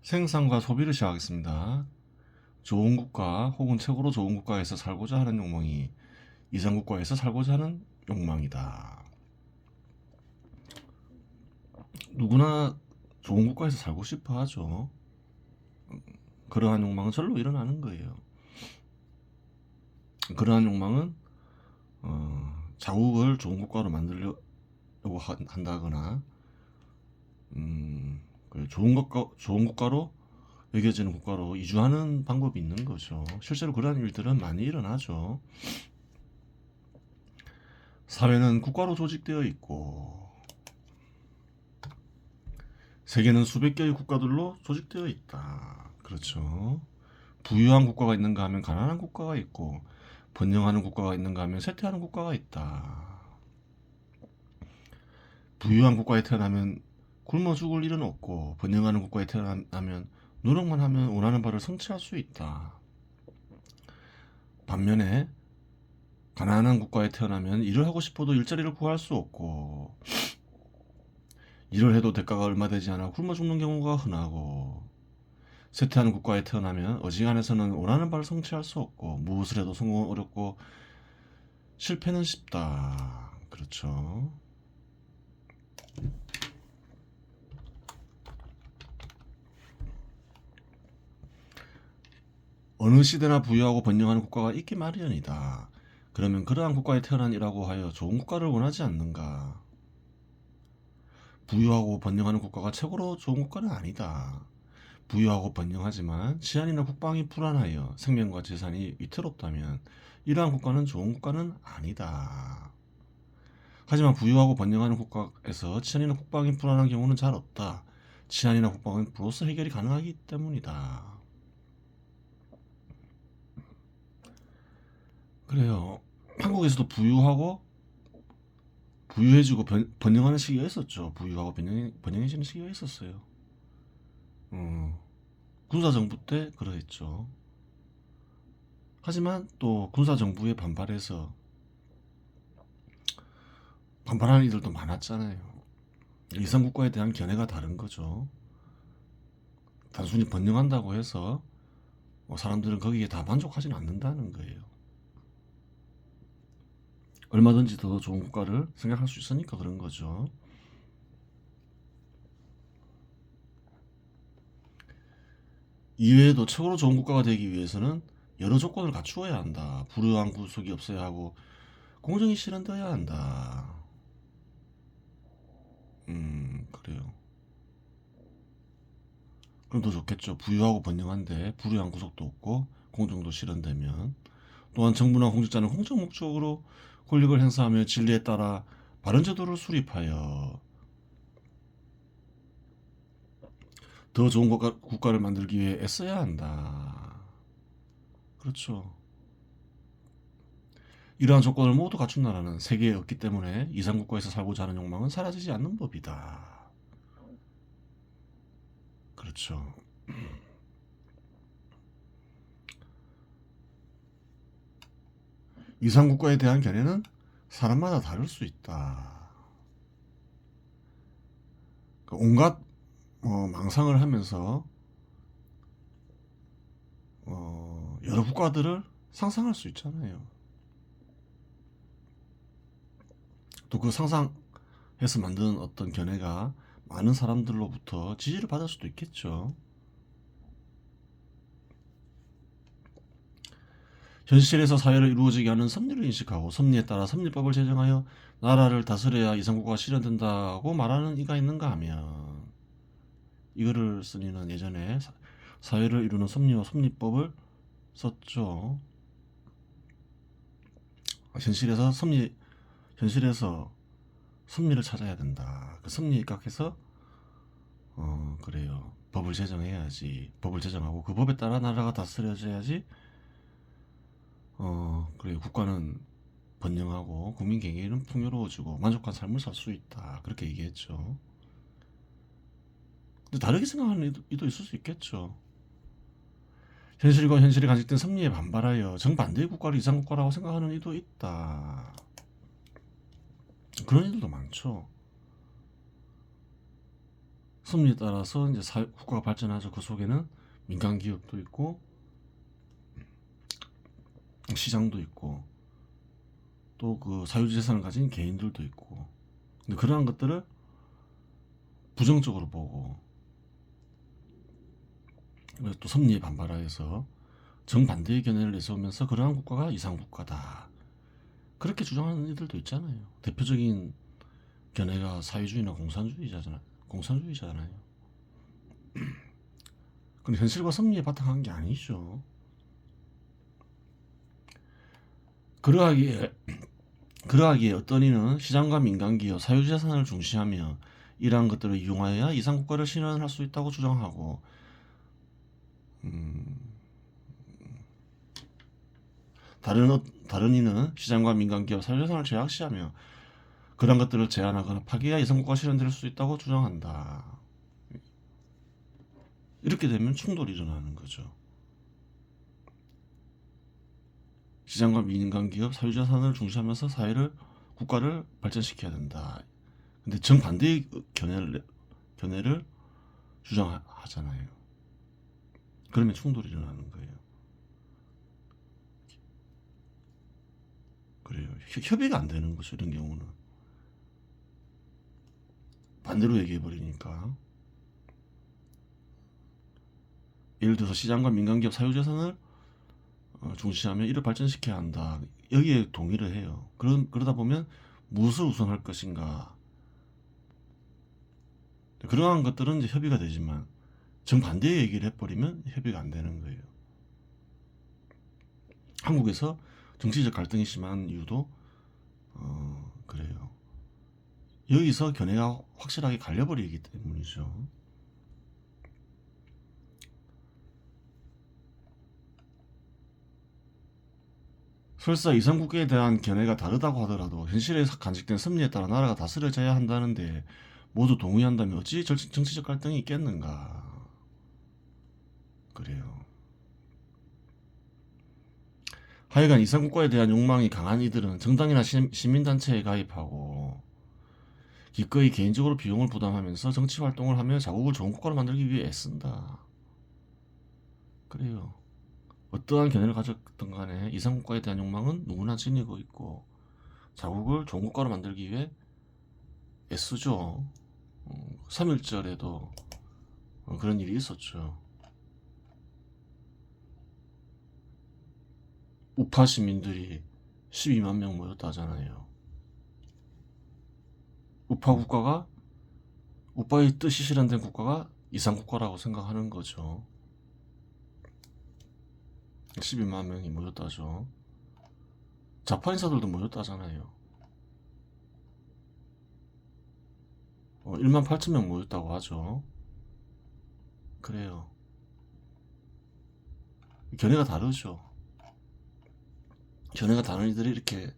생산과 소비를 시작하겠습니다. 좋은 국가 혹은 최고로 좋은 국가에서 살고자 하는 욕망이 이상 국가에서 살고자 하는 욕망이다. 누구나 좋은 국가에서 살고 싶어 하죠. 그러한 욕망은 절로 일어나는 거예요. 그러한 욕망은 자국을 좋은 국가로 만들려고 한다거나 좋은 국가로 여겨지는 국가로 이주하는 방법이 있는 거죠. 실제로 그러한 일들은 많이 일어나죠. 사회는 국가로 조직되어 있고 세계는 수백 개의 국가들로 조직되어 있다. 그렇죠. 부유한 국가가 있는가 하면 가난한 국가가 있고, 번영하는 국가가 있는가 하면 쇠퇴하는 국가가 있다. 부유한 국가에 태어나면 굶어 죽을 일은 없고, 번영하는 국가에 태어나면 노력만 하면 원하는 바를 성취할 수 있다. 반면에 가난한 국가에 태어나면 일을 하고 싶어도 일자리를 구할 수 없고, 일을 해도 대가가 얼마 되지 않아 굶어 죽는 경우가 흔하고, 쇠퇴하는 국가에 태어나면 어지간해서는 원하는 바를 성취할 수 없고, 무엇을 해도 성공은 어렵고 실패는 쉽다. 그렇죠. 어느 시대나 부유하고 번영하는 국가가 있기 마련이다. 그러면 그러한 국가에 태어난 이라고 하여 좋은 국가를 원하지 않는가? 부유하고 번영하는 국가가 최고로 좋은 국가는 아니다. 부유하고 번영하지만 치안이나 국방이 불안하여 생명과 재산이 위태롭다면 이러한 국가는 좋은 국가는 아니다. 하지만 부유하고 번영하는 국가에서 치안이나 국방이 불안한 경우는 잘 없다. 치안이나 국방은 비로소 해결이 가능하기 때문이다. 그래요. 한국에서도 부유해지고 번영하는 시기가 있었죠. 부유하고 번영해지는 시기가 있었어요. 군사정부 때 그러했죠. 하지만 또 군사정부에 반발해서 반발하는 이들도 많았잖아요. 이상국가에 대한 견해가 다른 거죠. 단순히 번영한다고 해서 사람들은 거기에 다 만족하지는 않는다는 거예요. 얼마든지 더 좋은 국가를 생각할 수 있으니까 그런 거죠. 이외에도 최고로 좋은 국가가 되기 위해서는 여러 조건을 갖추어야 한다. 불우한 구속이 없어야 하고 공정이 실현되어야 한다. 그래요. 그럼 더 좋겠죠. 부유하고 번영한데 불우한 구속도 없고 공정도 실현되면, 또한 정부나 공직자는 공적 목적으로 권력을 행사하며 진리에 따라 바른 제도를 수립하여 더 좋은 국가를 만들기 위해 애써야 한다. 그렇죠. 이러한 조건을 모두 갖춘 나라는 세계에 없기 때문에 이상국가에서 살고자 하는 욕망은 사라지지 않는 법이다. 그렇죠. 이상국가에 대한 견해는 사람마다 다를 수 있다. 온갖 망상을 하면서 여러 국가들을 상상할 수 있잖아요. 또 그 상상해서 만든 어떤 견해가 많은 사람들로부터 지지를 받을 수도 있겠죠. 현실에서 사회를 이루어지게 하는 섭리를 인식하고 섭리에 따라 섭리법을 제정하여 나라를 다스려야 이상국가가 실현된다고 말하는 이가 있는가 하면, 이거를 쓴 이는 예전에 사회를 이루는 섭리와 섭리법을 썼죠. 현실에서 섭리를 찾아야 된다. 그 섭리에 입각해서 그래요. 법을 제정해야지. 법을 제정하고 그 법에 따라 나라가 다스려져야지. 그래요. 국가는 번영하고 국민 경제는 풍요로워지고 만족한 삶을 살 수 있다. 그렇게 얘기했죠. 근데 다르게 생각하는 이도 있을 수 있겠죠. 현실과 현실에 간직된 섭리에 반발하여 정반대의 국가를 이상국가라고 생각하는 이도 있다. 그런 이들도 많죠. 섭리에 따라서 이제 국가가 발전하죠. 그 속에는 민간 기업도 있고 시장도 있고 또 그 사유재산을 가진 개인들도 있고, 근데 그러한 것들을 부정적으로 보고 또 섭리에 반발하여서 정반대의 견해를 내세우면서 그러한 국가가 이상국가다, 그렇게 주장하는 이들도 있잖아요. 대표적인 견해가 사회주의나 공산주의잖아요. 근데 현실과 섭리에 바탕한 게 아니죠. 그러하기에 어떤 이는 시장과 민간기업, 사유재산을 중시하며 이러한 것들을 이용하여야 이상국가를 실현할 수 있다고 주장하고, 다른 이는 시장과 민간기업, 사유재산을 제약시하며 그런 것들을 제한하거나 파기해야 이상국가가 실현될 수 있다고 주장한다. 이렇게 되면 충돌이 일어나는 거죠. 시장과 민간기업, 사유재산을 중시하면서 국가를 발전시켜야 된다. 근데 정반대의 견해를 주장하잖아요. 그러면 충돌이 일어나는 거예요. 그래요. 협의가 안 되는 거죠. 이런 경우는. 반대로 얘기해버리니까. 예를 들어서 시장과 민간기업, 사유재산을 중시하며 이를 발전시켜야 한다. 여기에 동의를 해요. 그러다 보면 무엇을 우선할 것인가. 그러한 것들은 이제 협의가 되지만 정반대의 얘기를 해버리면 협의가 안 되는 거예요. 한국에서 정치적 갈등이 심한 이유도 그래요. 여기서 견해가 확실하게 갈려버리기 때문이죠. 설사 이상국가에 대한 견해가 다르다고 하더라도 현실에 간직된 섭리에 따라 나라가 다스려져야 한다는데 모두 동의한다면 어찌 정치적 갈등이 있겠는가. 그래요. 하여간 이상국가에 대한 욕망이 강한 이들은 정당이나 시민단체에 가입하고 기꺼이 개인적으로 비용을 부담하면서 정치활동을 하며 자국을 좋은 국가로 만들기 위해 애쓴다. 그래요. 어떠한 견해를 가졌든 간에 이상국가에 대한 욕망은 누구나 지니고 있고 자국을 좋은 국가로 만들기 위해 애쓰죠. 3.1절에도 그런 일이 있었죠. 우파 시민들이 12만 명 모였다 하잖아요. 우파의 뜻이 실현된 국가가 이상국가라고 생각하는 거죠. 12만 명이 모였다죠. 좌파 인사들도 모였다잖아요. 1만 8천 명 모였다고 하죠. 그래요. 견해가 다르죠. 견해가 다른 이들이 이렇게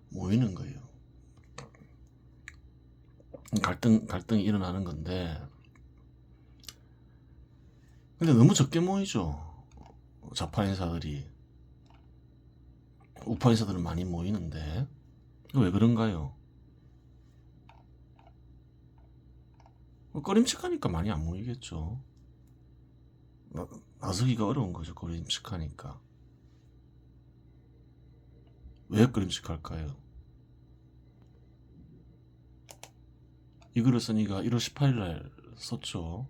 모이는 거예요. 갈등이 일어나는 건데, 근데 너무 적게 모이죠. 좌파 인사들이. 우파 인사들은 많이 모이는데 왜 그런가요? 꺼림칙하니까 많이 안 모이겠죠. 나서기가 어려운 거죠. 꺼림칙하니까. 왜 꺼림칙할까요? 이 글을 써니가 1월 18일 날 썼죠.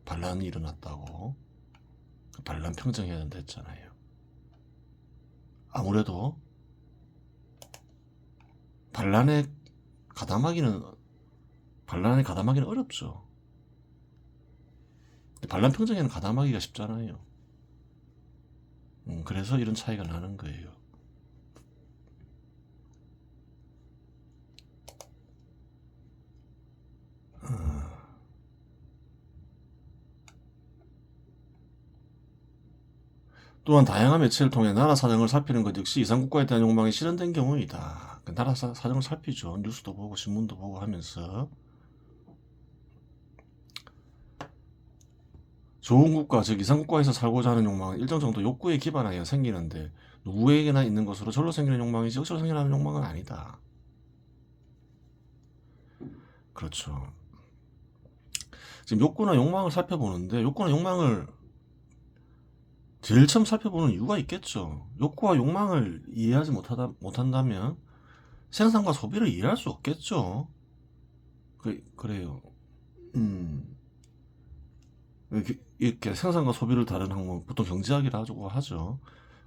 반란이 일어났다고. 반란 평정해야 된다 했잖아요. 아무래도 반란에 가담하기는 어렵죠. 반란 평정에는 가담하기가 쉽잖아요. 그래서 이런 차이가 나는 거예요. 또한 다양한 매체를 통해 나라 사정을 살피는 것 역시 이상국가에 대한 욕망이 실현된 경우이다. 나라 사정을 살피죠. 뉴스도 보고 신문도 보고 하면서. 좋은 국가, 즉 이상국가에서 살고자 하는 욕망은 일정 정도 욕구에 기반하여 생기는데 누구에게나 있는 것으로 절로 생기는 욕망이지 억지로 생겨나는 욕망은 아니다. 그렇죠. 지금 욕구나 욕망을 살펴보는데 욕구나 욕망을 제일 처음 살펴보는 이유가 있겠죠. 욕구와 욕망을 이해하지 못한다면 생산과 소비를 이해할 수 없겠죠. 그래요. 이렇게 생산과 소비를 다른 항목, 보통 경제학이라고 하죠.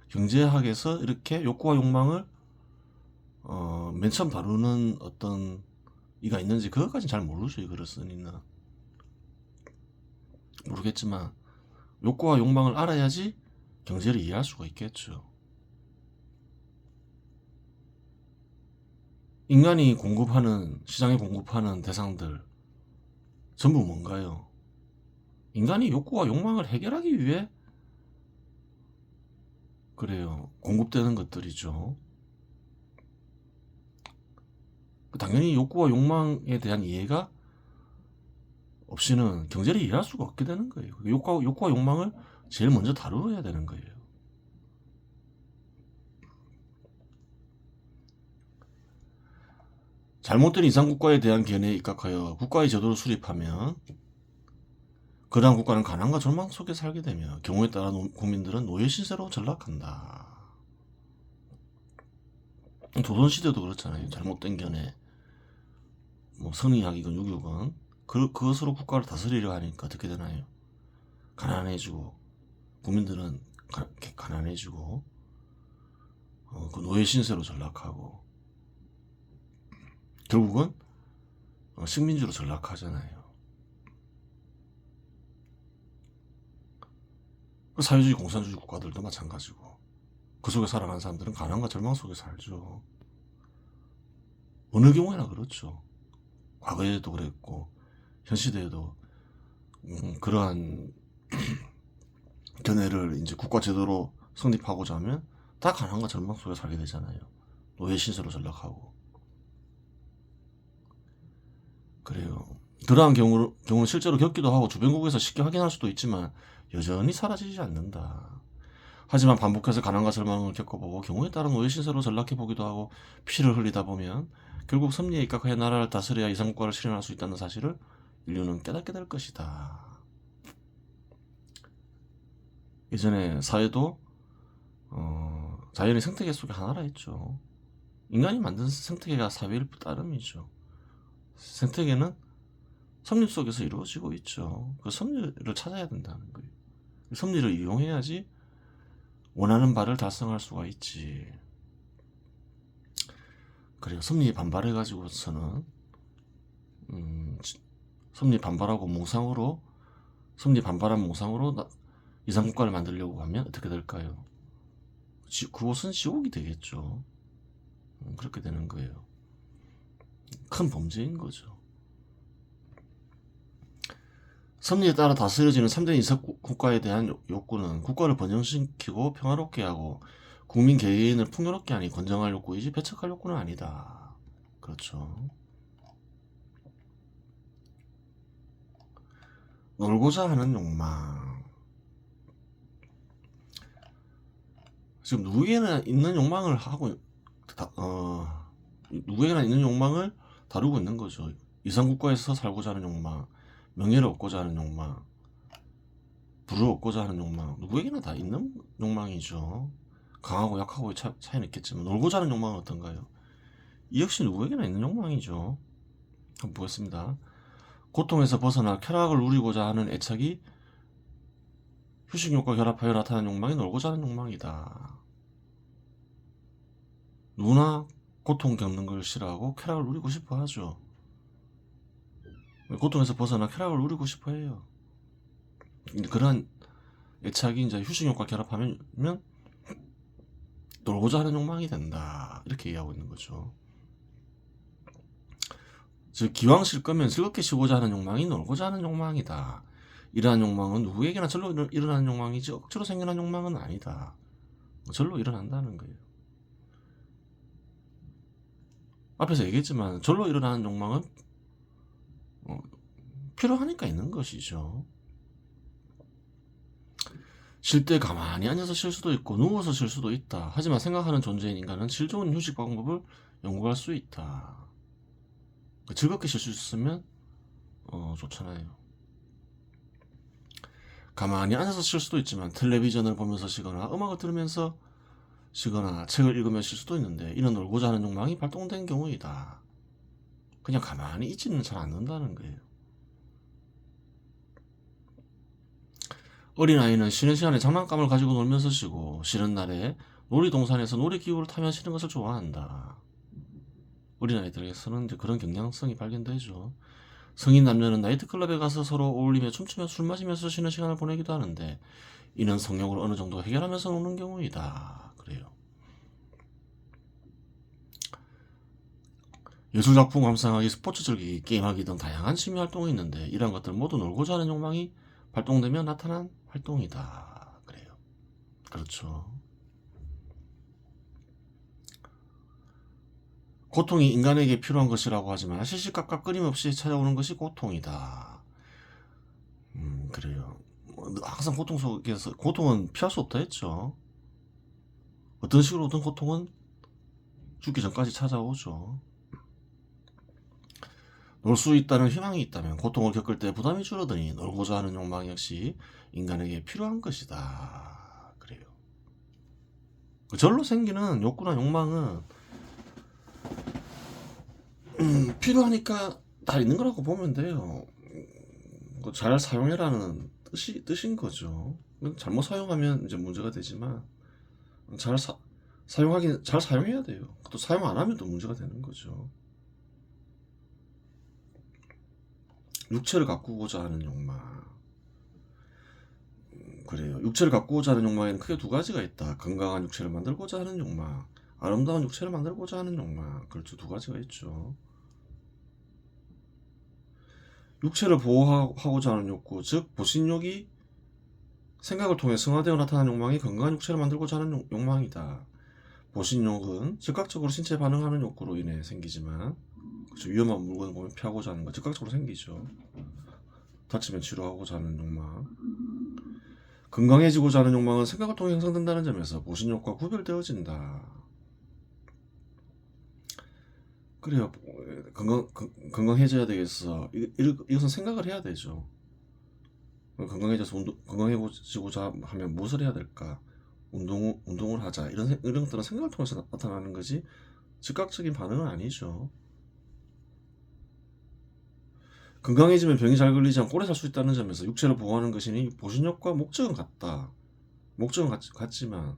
경제학에서 이렇게 욕구와 욕망을 맨 처음 다루는 어떤 이가 있는지 그것까지는 잘 모르죠. 이거를 쓰니는 모르겠지만 욕구와 욕망을 알아야지 경제를 이해할 수가 있겠죠. 인간이 공급하는, 시장에 공급하는 대상들 전부 뭔가요? 인간이 욕구와 욕망을 해결하기 위해 그래요. 공급되는 것들이죠. 당연히 욕구와 욕망에 대한 이해가 없이는 경제를 이해할 수가 없게 되는 거예요. 욕구와 욕망을 제일 먼저 다루어야 되는 거예요. 잘못된 이상국가에 대한 견해에 입각하여 국가의 제도를 수립하면 그러한 국가는 가난과 절망 속에 살게 되며 경우에 따라 국민들은 노예 신세로 전락한다. 조선시대도 그렇잖아요. 잘못된 견해, 뭐 성리학이건 유교건 그것으로 국가를 다스리려 하니까 어떻게 되나요? 가난해지고 국민들은 가난해지고 그 노예 신세로 전락하고 결국은 식민지로 전락하잖아요. 사회주의 공산주의 국가들도 마찬가지고 그 속에 살아가는 사람들은 가난과 절망 속에 살죠. 어느 경우에나 그렇죠. 과거에도 그랬고 현 시대에도 그러한 견해를 이제 국가 제도로 성립하고자 하면 다 가난과 절망 속에 살게 되잖아요. 노예 신세로 전락하고. 그래요. 그러한 경우는 실제로 겪기도 하고 주변국에서 쉽게 확인할 수도 있지만 여전히 사라지지 않는다. 하지만 반복해서 가난과 절망을 겪어보고 경우에 따라 노예 신세로 전락해보기도 하고 피를 흘리다 보면 결국 섭리에 입각하여 나라를 다스려야 이상국가를 실현할 수 있다는 사실을 인류는 깨닫게 될 것이다. 예전에 사회도 자연의 생태계 속에 하나라 했죠. 인간이 만든 생태계가 사회일 따름이죠. 생태계는 섭리 속에서 이루어지고 있죠. 그 섭리를 찾아야 된다는 거예요. 섭리를 이용해야지 원하는 바를 달성할 수가 있지. 그래요. 섭리에 반발해가지고서는 섭리 반발하고 몽상으로 섭리 반발한 몽상으로 이상국가를 만들려고 하면 어떻게 될까요? 그곳은 지옥이 되겠죠. 그렇게 되는 거예요. 큰 범죄인 거죠. 섭리에 따라 다스려지는 3대 이상국가에 대한 욕구는 국가를 번영시키고 평화롭게 하고 국민 개인을 풍요롭게 하니 건정할 욕구이지 배척할 욕구는 아니다. 그렇죠. 놀고자 하는 욕망. 지금 누구에게나 있는 욕망을 누구에게나 있는 욕망을 다루고 있는 거죠. 이상국가에서 살고자 하는 욕망, 명예를 얻고자 하는 욕망, 부를 얻고자 하는 욕망, 누구에게나 다 있는 욕망이죠. 강하고 약하고의 차이는 있겠지만 놀고자 하는 욕망은 어떤가요? 이 역시 누구에게나 있는 욕망이죠. 한번 보겠습니다. 고통에서 벗어나 쾌락을 누리고자 하는 애착이 휴식욕과 결합하여 나타나는 욕망이 놀고자 하는 욕망이다. 누구나 고통 겪는 걸 싫어하고 쾌락을 누리고 싶어 하죠. 고통에서 벗어나 쾌락을 누리고 싶어 해요. 그러한 애착이 이제 휴식욕과 결합하면 놀고자 하는 욕망이 된다. 이렇게 이해하고 있는 거죠. 즉 기왕 쉴 거면 즐겁게 쉬고자 하는 욕망이 놀고자 하는 욕망이다. 이러한 욕망은 누구에게나 절로 일어나는 욕망이지 억지로 생겨난 욕망은 아니다. 절로 일어난다는 거예요. 앞에서 얘기했지만 절로 일어나는 욕망은 필요하니까 있는 것이죠. 쉴 때 가만히 앉아서 쉴 수도 있고 누워서 쉴 수도 있다. 하지만 생각하는 존재인 인간은 질 좋은 휴식 방법을 연구할 수 있다. 즐겁게 쉴 수 있으면 좋잖아요. 가만히 앉아서 쉴 수도 있지만 텔레비전을 보면서 쉬거나 음악을 들으면서 쉬거나 책을 읽으며 쉴 수도 있는데 이런 놀고자 하는 욕망이 발동된 경우이다. 그냥 가만히 있지는 잘 않는다는 거예요. 어린아이는 쉬는 시간에 장난감을 가지고 놀면서 쉬고 쉬는 날에 놀이동산에서 놀이기구를 타며 쉬는 것을 좋아한다. 어린아이들에게서는 이제 그런 경향성이 발견되죠. 성인 남녀는 나이트클럽에 가서 서로 어울리며 춤추며 술 마시면서 쉬는 시간을 보내기도 하는데 이는 성욕을 어느 정도 해결하면서 노는 경우이다. 그래요. 예술작품 감상하기, 스포츠 즐기기, 게임하기 등 다양한 취미 활동이 있는데 이러한 것들 모두 놀고자 하는 욕망이 발동되며 나타난 활동이다. 그래요. 그렇죠. 고통이 인간에게 필요한 것이라고 하지만 시시각각 끊임없이 찾아오는 것이 고통이다. 그래요. 항상 고통 속에서 고통은 피할 수 없다 했죠. 어떤 식으로든 고통은 죽기 전까지 찾아오죠. 놀 수 있다는 희망이 있다면 고통을 겪을 때 부담이 줄어드니 놀고자 하는 욕망 역시 인간에게 필요한 것이다. 그래요. 절로 생기는 욕구나 욕망은 필요하니까 다 있는 거라고 보면 돼요. 잘 사용해라는 뜻인 거죠. 잘못 사용하면 이제 문제가 되지만 잘 사용해야 돼요. 또 사용 안 하면 또 문제가 되는 거죠. 육체를 가꾸고자 하는 욕망. 그래요. 육체를 가꾸고자 하는 욕망에는 크게 두 가지가 있다. 건강한 육체를 만들고자 하는 욕망, 아름다운 육체를 만들고자 하는 욕망. 그렇죠. 두 가지가 있죠. 육체를 보호하고자 하는 욕구, 즉 보신욕이 생각을 통해 승화되어 나타나는 욕망이 건강한 육체를 만들고자 하는 욕망이다. 보신욕은 즉각적으로 신체에 반응하는 욕구로 인해 생기지만, 그렇죠. 위험한 물건을 보면 피하고자 하는 거 즉각적으로 생기죠. 다치면 치료하고자 하는 욕망. 건강해지고자 하는 욕망은 생각을 통해 형성된다는 점에서 보신욕과 구별되어진다. 그래요. 건강해져야 되겠어. 이것은 생각을 해야 되죠. 건강해지고자 하면 무엇을 해야 될까? 운동을 하자. 이런 것들은 생각을 통해서 나타나는 거지 즉각적인 반응은 아니죠. 건강해지면 병이 잘 걸리지 않고 오래 살 수 있다는 점에서 육체를 보호하는 것이니 보신욕과 목적은 같다. 목적은 같지만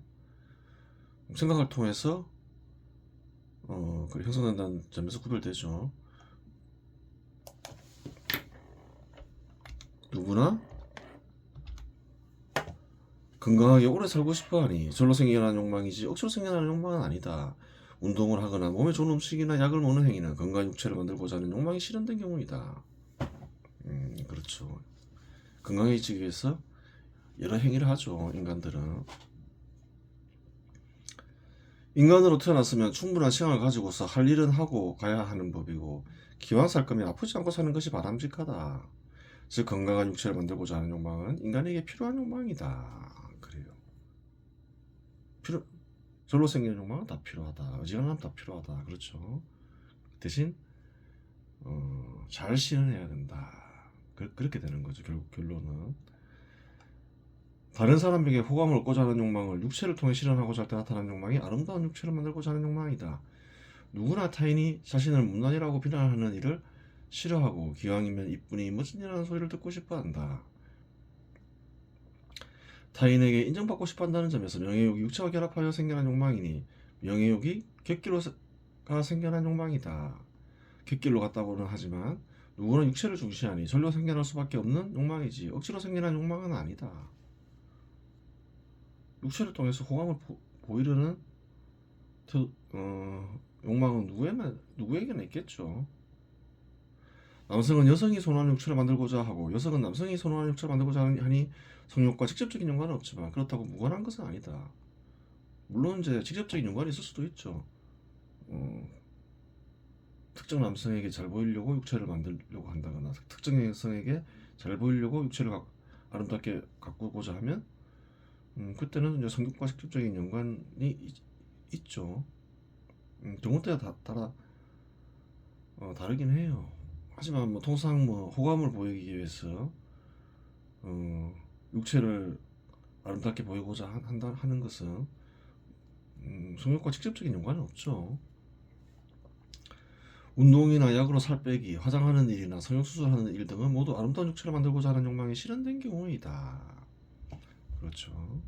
생각을 통해서 형성된다는 점에서 구별되죠. 누구나 건강하게 오래 살고 싶어하니 절로 생겨나는 욕망이지 억지로 생겨나는 욕망은 아니다. 운동을 하거나 몸에 좋은 음식이나 약을 먹는 행위는 건강한 육체를 만들고자 하는 욕망이 실현된 경우이다. 그렇죠. 건강해지기 위해서 여러 행위를 하죠. 인간으로 태어났으면 충분한 시간을 가지고서 할 일은 하고 가야 하는 법이고 기왕 살 거면 아프지 않고 사는 것이 바람직하다. 즉 건강한 육체를 만들고자 하는 욕망은 인간에게 필요한 욕망이다. 그래요. 절로 생기는 욕망은 다 필요하다. 어지간하면 다 필요하다. 그렇죠. 대신 잘 실현해야 된다. 그렇게 되는 거죠. 결론은. 다른 사람에게 호감을 얻고자 하는 욕망을 육체를 통해 실현하고자 할 때 나타나는 욕망이 아름다운 육체를 만들고자 하는 욕망이다. 누구나 타인이 자신을 못난이라고 비난하는 일을 싫어하고 기왕이면 이쁘니 멋진이라는 소리를 듣고 싶어한다. 타인에게 인정받고 싶어한다는 점에서 명예욕이 육체와 결합하여 생겨난 욕망이니 명예욕이 객기로가 생겨난 욕망이다. 객길로 갔다고는 하지만 누구나 육체를 중시하니 절로 생겨날 수밖에 없는 욕망이지 억지로 생겨난 욕망은 아니다. 육체를 통해서 호감을 보이려는 욕망은 누구에게나 있겠죠. 남성은 여성이 선호하는 육체를 만들고자 하고 여성은 남성이 선호하는 육체를 만들고자 하니 성욕과 직접적인 연관은 없지만 그렇다고 무관한 것은 아니다. 물론 이제 직접적인 연관이 있을 수도 있죠. 특정 남성에게 잘 보이려고 육체를 만들려고 한다거나 특정 여성에게 잘 보이려고 육체를 아름답게 가꾸고자 하면 그때는 이제 성격과 직접적인 연관이 있죠. 경우 따라 다르긴 해요. 하지만 통상 호감을 보이기 위해서 육체를 아름답게 보이고자 하는 것은 성욕과 직접적인 연관은 없죠. 운동이나 약으로 살 빼기, 화장하는 일이나 성형수술하는 일 등은 모두 아름다운 육체를 만들고자 하는 욕망이 실현된 경우이다. 그렇죠.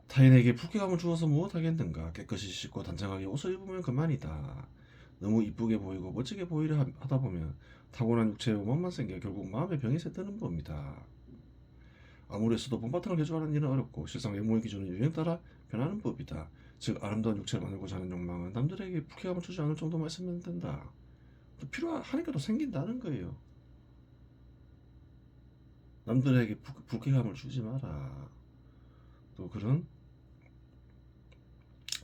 타인에게 불쾌감을 주어서 무엇하겠는가. 깨끗이 씻고 단정하게 옷을 입으면 그만이다. 너무 이쁘게 보이고 멋지게 보이려 하다 보면 타고난 육체에 오만만 생겨 결국 마음의 병이 새드는 법이다. 아무리 써도 본바탕을 개조하는 일은 어렵고 실상 외모의 기준은 유행 따라 변하는 법이다. 즉 아름다운 육체를 만들고자 하는 욕망은 남들에게 불쾌감을 주지 않을 정도만 있으면 된다. 또 필요하니까 또 생긴다는 거예요. 남들에게 불쾌감을 주지 마라. 또 그런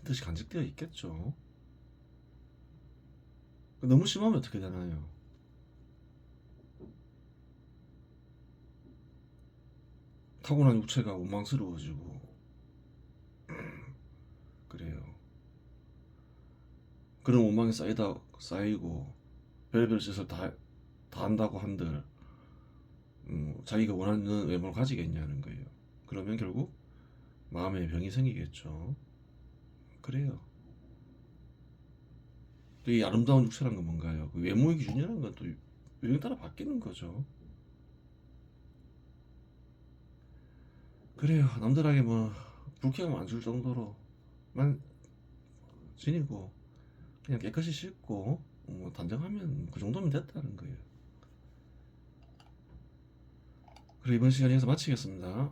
뜻이 간직되어 있겠죠. 너무 심하면 어떻게 되나요? 타고난 육체가 원망스러워지고 그래요. 그런 원망이 쌓이고 별별 짓을 다 한다고 한들 자기가 원하는 외모를 가지겠냐는 거예요. 그러면 결국 마음의 병이 생기겠죠. 그래요. 또 이 아름다운 육체란 건 뭔가요? 그 외모의 기준이라는 건 또 유행 따라 바뀌는 거죠. 그래요. 남들에게 뭐 불쾌감 안 줄 정도로만 지니고 그냥 깨끗이 씻고 뭐 단정하면 그 정도면 됐다는 거예요. 그래 이번 시간 여기서 마치겠습니다.